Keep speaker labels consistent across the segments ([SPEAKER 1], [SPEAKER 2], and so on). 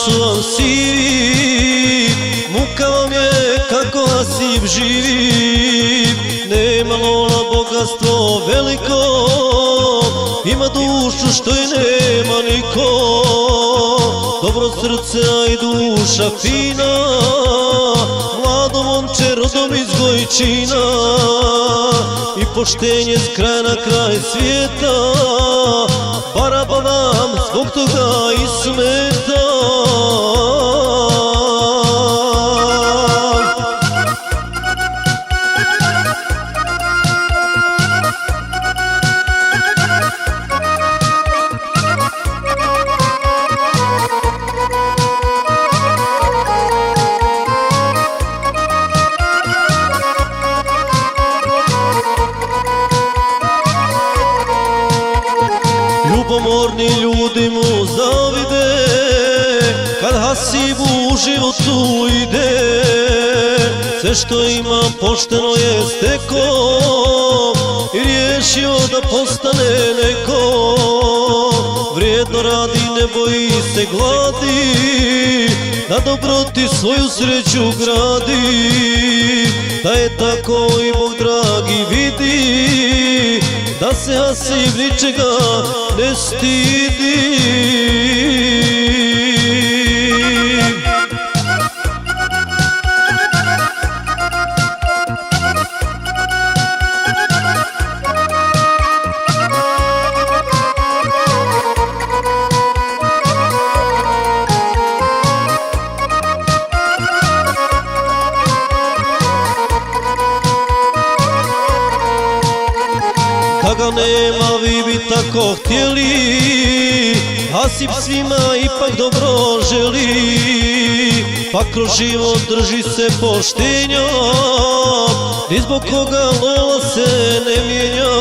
[SPEAKER 1] su vam sivi, muka vam je kako Asip živi. Nema lola bogatstvo veliko, ima dušu što je nema niko. Dobro srce, a i duša fina, mlado momče rodom iz Gojčina. I poštenje s kraja na kraj svijeta, Baraba vam zbog toga i smeta. Ljubomorni ljudi mu zavide kad Hasibu u životu ide. Sve što ima pošteno je steko i riješio da postane neko. Vrijedno radi, ne boji se gladi, na dobroti svoju sreću gradi. Da je tako i Bog dragi vidi, da se Hasib ničega ne stidi. Da ga nema vi bi tako htjeli, Hasib svima ipak dobro želi. Pa kroz život drži se poštenja, ni zbog koga lola se ne mijenja.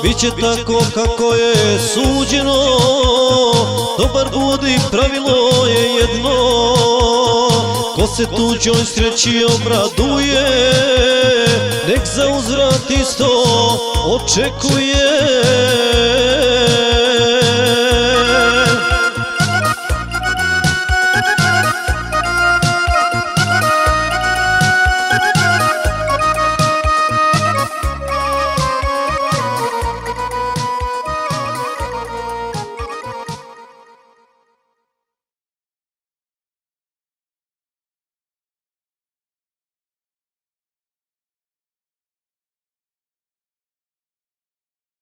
[SPEAKER 1] Biće tako kako je suđeno, dobar budi, pravilo je jedno. Ko se tuđoj sreći obraduje, nek za uzvrat isto očekuje.